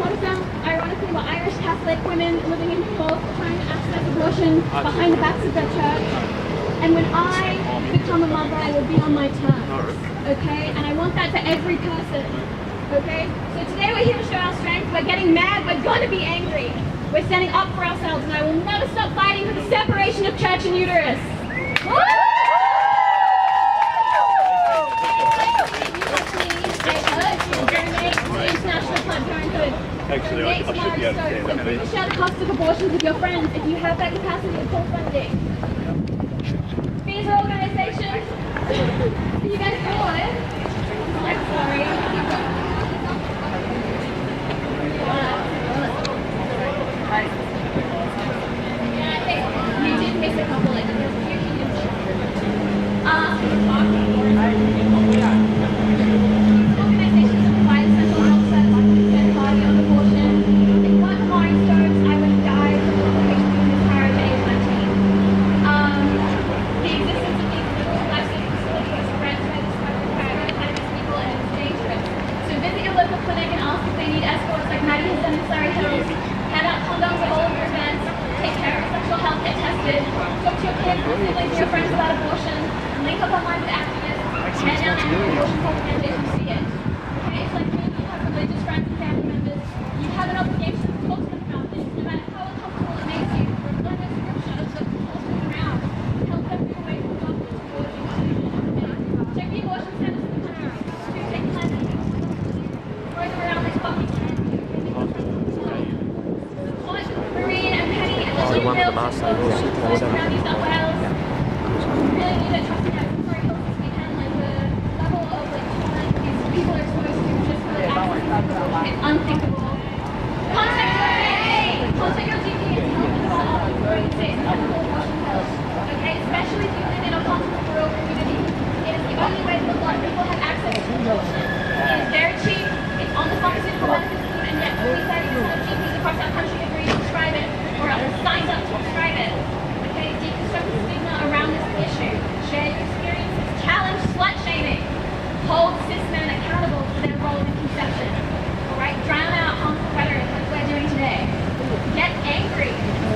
lot of them, ironically, were Irish Catholic women living in New York trying to access abortion behind the backs of their church. And when I become a mother, I will be on my terms, okay? And I want that for every person, okay? So today we're here to show our strength. We're getting mad. We're going to be angry. We're standing up for ourselves, and I will never stop fighting for the separation of church and uterus. Woo! Actually, I should be able to say that. Share the cost of abortions with your friends if you have that capacity to pull funding. These are organizations. You guys know it. I'm sorry. Yeah, I think you did miss a couple. Like there's a few huge. Organizations that provide essential health services like party on abortion. If one Maureen Stokes, I would have died from complications of miscarriage at age 19. The existence of these life-saving facilities spreads by this cannabis people and it's dangerous. So visit your local clinic and ask if they need escorts like Maddie has done in Surrey Hills. Hand out condoms at all of your events. Take care of sexual health, get tested. Talk to your kids, siblings, your friends about abortion. Link up online with activists. Hand out anti-abortion propaganda if you see it. Okay, it's like me, you have religious friends and family members. You have an obligation to talk to them about this, no matter how uncomfortable it makes you. Learn the scriptures that calls them around. Help them move away from doctors towards abortion. Check the abortion centers in the country. Do take time to throw them around like fucking candy. Marine and Penny and the Blue Mills around New South Wales. Really need to trust me out for Hills this weekend. Like the level of like trauma these people are exposed to just for the access it's unthinkable. Contact your GP and tell them about all the great safe and ethical abortion pills. Okay, especially if you live in a possible rural community. It is the only way that a lot of people have access to abortion. It is very cheap. It's on the pharmaceutical benefits scheme, and yet only 30% of GPs across our country agree to prescribe it or are signed up to prescribe it. Okay, deconstruct the stigma around this issue. Share your experiences. Challenge slut shaming. Hold cis men accountable for their role in conception. Alright, drown out harmful rhetoric like we're doing today. Get angry.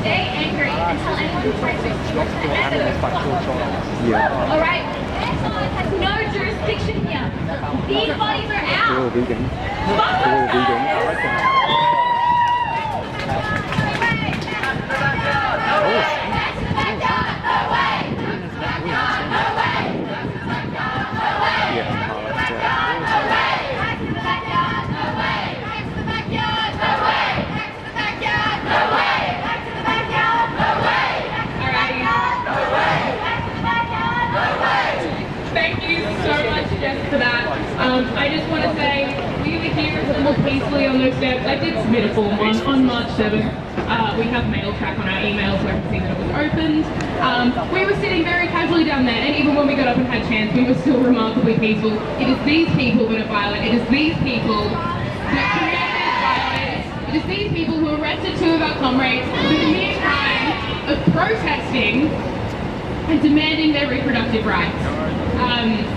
Stay angry and tell anyone who tries to extinguish the method of Alright, Exxon has no jurisdiction here. These bodies are out. Fuck Thank you so much, Jess, for that. I just want to say we were here a little peacefully on those steps. I did submit a form on March 7th. We have mail track on our emails so I can see that it was opened. We were sitting very casually down there, and even when we got up and had a chance, we were still remarkably peaceful. It is these people that are violent. It is these people that committed violence. It is these people who arrested two of our comrades for the mere crime of protesting and demanding their reproductive rights.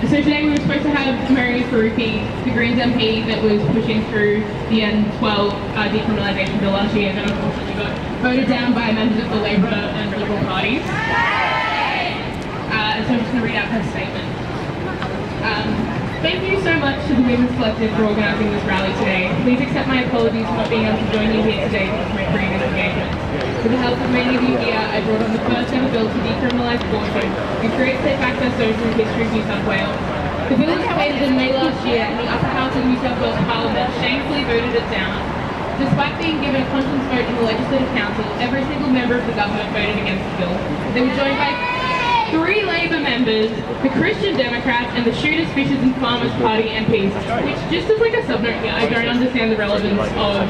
So today we were supposed to have Mary Faruqi, the Greens MP that was pushing through the N12 decriminalisation bill last year, that unfortunately got voted down by members of the Labor and Liberal parties. So I'm just going to read out her statement. Thank you so much to the Women's Collective for organising this rally today. Please accept my apologies for not being able to join you here today due to my previous engagements. With the help of many of you here, I brought on the first ever bill to decriminalise abortion and create safe access zones in the history of New South Wales. The bill was debated in May last year, and the upper house of New South Wales Parliament shamefully voted it down. Despite being given a conscience vote in the Legislative Council, every single member of the government voted against the bill. They were joined by 3 Labor members, the Christian Democrats, and the Shooters, Fishers and Farmers Party MPs, which, just as like a subnote here, I don't understand the relevance of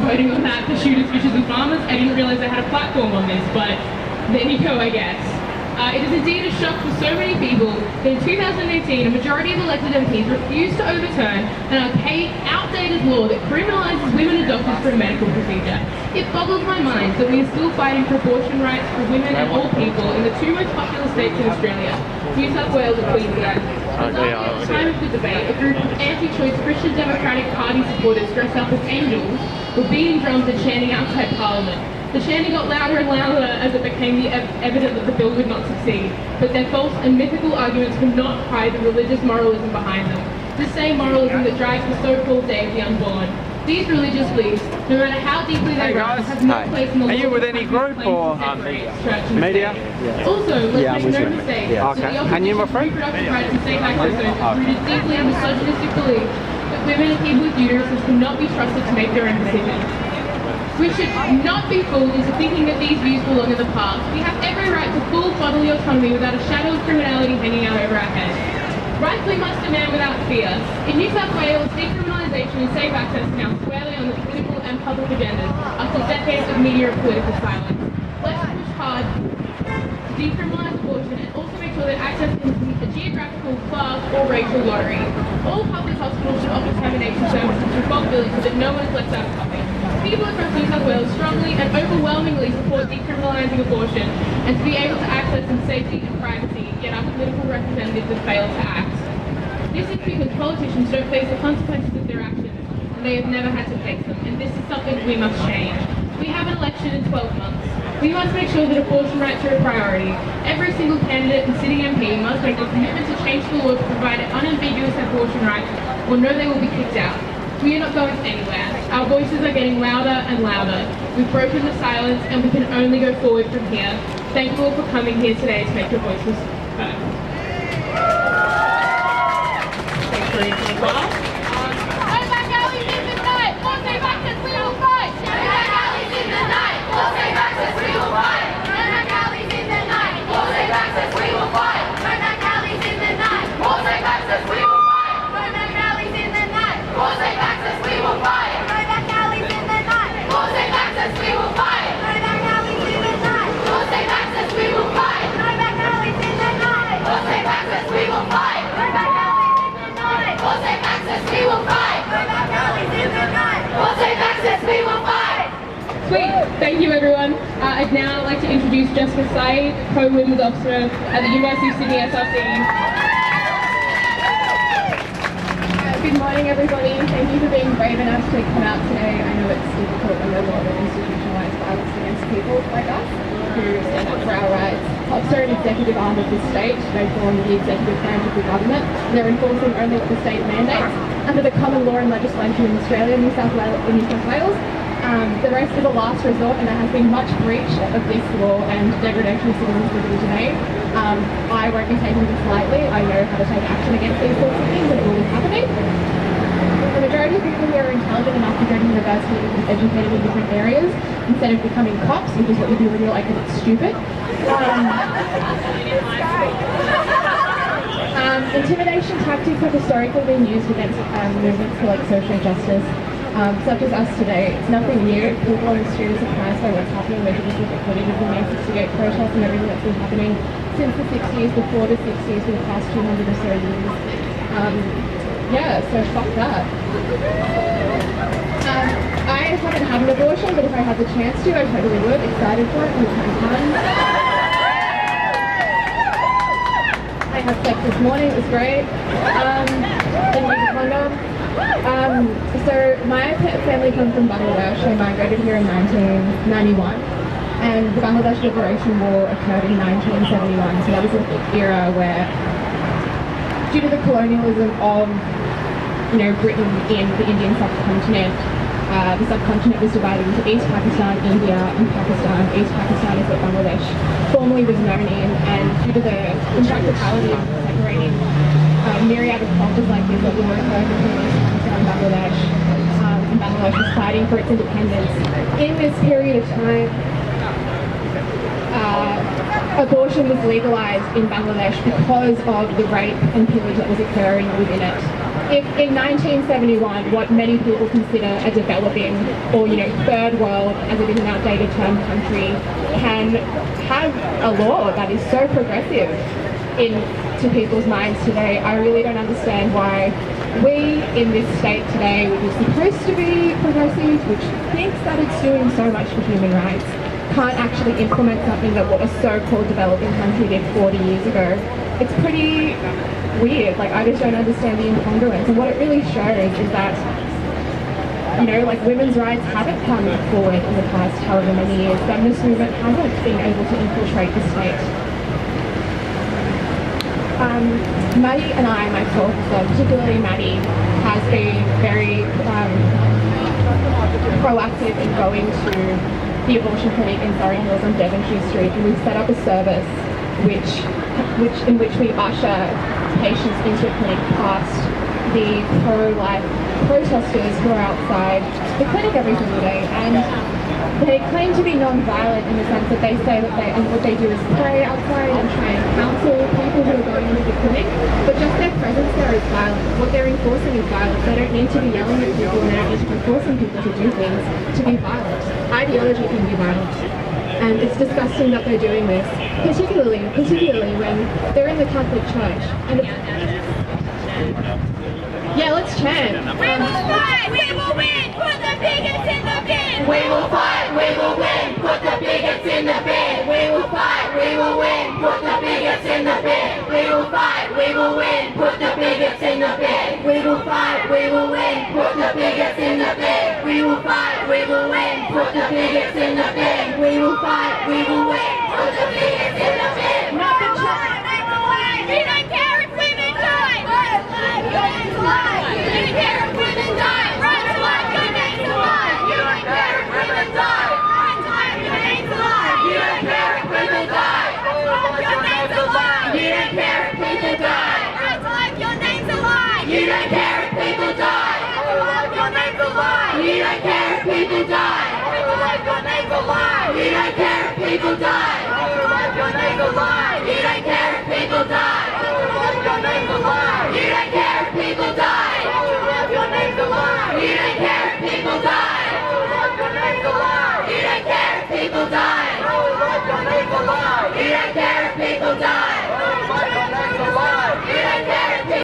voting on that for Shooters, Fishers and Farmers. I didn't realise they had a platform on this, but there you go, I guess. It is indeed a shock for so many people that in 2018 a majority of elected MPs refused to overturn an archaic, outdated law that criminalises women and doctors for a medical procedure. It boggles my mind that we are still fighting for abortion rights for women and all people in the 2 most populous states in Australia, New South Wales and Queensland. At the time of the debate, a group of anti-choice Christian Democratic Party supporters dressed up as angels were beating drums and chanting outside Parliament. The chanting got louder and louder as it became evident that the bill would not succeed, but their false and mythical arguments could not hide the religious moralism behind them. The same moralism that drives the so-called Day of the Unborn. These religious beliefs, no matter how deeply they run, have no place in the law. Are you with any group or media? Also, let's make no mistake, Okay. And you, my friend? reproductive rights and safe access are rooted deeply in misogynistic belief that women and people with uteruses cannot be trusted to make their own decisions. We should not be fooled into thinking that these views belong in the past. We have every right to full bodily autonomy without a shadow of criminality hanging out over our heads. Rights we must demand without fear. In New South Wales, decriminalisation and safe access are now squarely on the political and public agendas after decades of media and political silence. Let's push hard to decriminalise abortion and also make sure that access isn't a geographical, class or racial lottery. All public hospitals should offer termination services to responsibility so that no one is left out of pocket. People across New South Wales strongly and overwhelmingly support decriminalising abortion and to be able to access in safety and privacy, yet our political representatives have failed to act. This is because politicians don't face the consequences of their actions, and they have never had to face them, and this is something we must change. We have an election in 12 months. We must make sure that abortion rights are a priority. Every single candidate and sitting MP must make a commitment to change the law to provide unambiguous abortion rights, or no, they will be kicked out. We are not going anywhere. Our voices are getting louder and louder. We've broken the silence and we can only go forward from here. Thank you all for coming here today to make your voices heard. Thanks for listening. Turn back alleys in the night. We'll save access, we will fight. Turn back alleys in the night. We'll save access, we will fight. Turn back alleys in the night. We'll save access, we will fight. Turn back alleys in the night. We'll save access, we will fight. Turn back alleys in the night. We'll save access, we will fight. Turn back alleys in the night. We'll save access, we will fight. Turn back alleys in the night. We'll save access, we will fight. Turn back alleys in the night. We'll save access, we will fight. Turn back alleys in the night. We'll save access, we will fight. Turn back alleys in the night. We'll save access, we will fight. Sweet. Thank you, everyone. I'd now like to introduce Jessica Said, Co-Women's Officer at the University of Sydney SRC. Good morning, everybody. Thank you for being brave enough to come out today. I know it's difficult when there's a lot of institutionalised violence against people like us who stand up for our rights. Cops are an executive arm of the state. They form the executive branch of the government. They're enforcing only what the state mandates under the common law and legislation in Australia and New South Wales. The rest is a last resort, and there has been much breach of this law and degradation of citizens' liberty today. I won't be taking this lightly. I know how to take action against these sorts of things, and it will be happening. The majority of people here are intelligent enough to go to university and be educated in different areas instead of becoming cops, which is what you do when you're like a bit stupid. Intimidation tactics have historically been used against movements for like social justice, such as us today. It's nothing new. People on the street are surprised by what's happening. They just look at footage of the May 68 protests and everything that's been happening since the 60s, before the 60s, for the past 200 or so years. Yeah, so fuck that. I haven't had an abortion, but if I had the chance to, I totally would. Excited for it, and having fun. I had sex this morning, it was great. Didn't use a condom. So my family comes from Bangladesh. They migrated here in 1991. And the Bangladesh Liberation War occurred in 1971. So that was an era where, due to the colonialism of Britain in the Indian subcontinent, the subcontinent was divided into East Pakistan, India, and Pakistan. East Pakistan is what Bangladesh formerly was known in, and due to the impracticality of separating a myriad of cultures like this that were occurred between East Pakistan and Bangladesh was fighting for its independence. In this period of time, abortion was legalised in Bangladesh because of the rape and pillage that was occurring within it. If in 1971, what many people consider a developing or third world, as it is an outdated term, country, can have a law that is so progressive to people's minds today, I really don't understand why we in this state today, which is supposed to be progressive, which thinks that it's doing so much for human rights, can't actually implement something that what a so-called developing country did 40 years ago. It's pretty weird. Like, I just don't understand the incongruence. And what it really shows is that, you know, like, women's rights haven't come forward in the past however many years. Feminist movement hasn't been able to infiltrate the state. Maddie and I, myself, particularly Maddie, has been very proactive in going to the abortion clinic in Surrey Hills on Devonshire Street, and we've set up a service in which we usher patients into a clinic past the pro-life protesters who are outside the clinic every single day. And they claim to be non-violent in the sense that they say that what they do is pray outside and try and counsel people who are going into the clinic, but just their presence there is violent. What they're enforcing is violence. They don't need to be yelling at people, and they don't need to be forcing people to do things to be violent. Ideology can be violent. And it's disgusting that they're doing this, particularly when they're in the Catholic Church. And yeah, let's chant. We will fight, we will win, put the bigots in the bin. We will fight, we will win, put the bigots in the bin. We will fight, we will win, put the bigots in the bin. We will fight, we will win, put the bigots in the bin. We will fight, we will win, put the bigots in the bin. We will fight, we will win, put the bigots in the bin. We will fight, we will win, put the bigots in the bin. Not the church. You don't care if women die. Right to life, your name's alive. You don't care if women die. Right to life, your name's alive. You don't care if women die. Right to life, your name's alive. You don't care if people die. Your name's alive. You don't care if people die. Right to life, your name's alive. You don't care if people die. Your name's alive. You don't care if people die. Your name's alive. You don't care if people die. Your name's alive. You don't care if people die. Your name's alive. You don't care if people die. Your name's alive. You don't care if people die. Your name's alive. You don't care if people die. Your name's alive. You don't care if people die.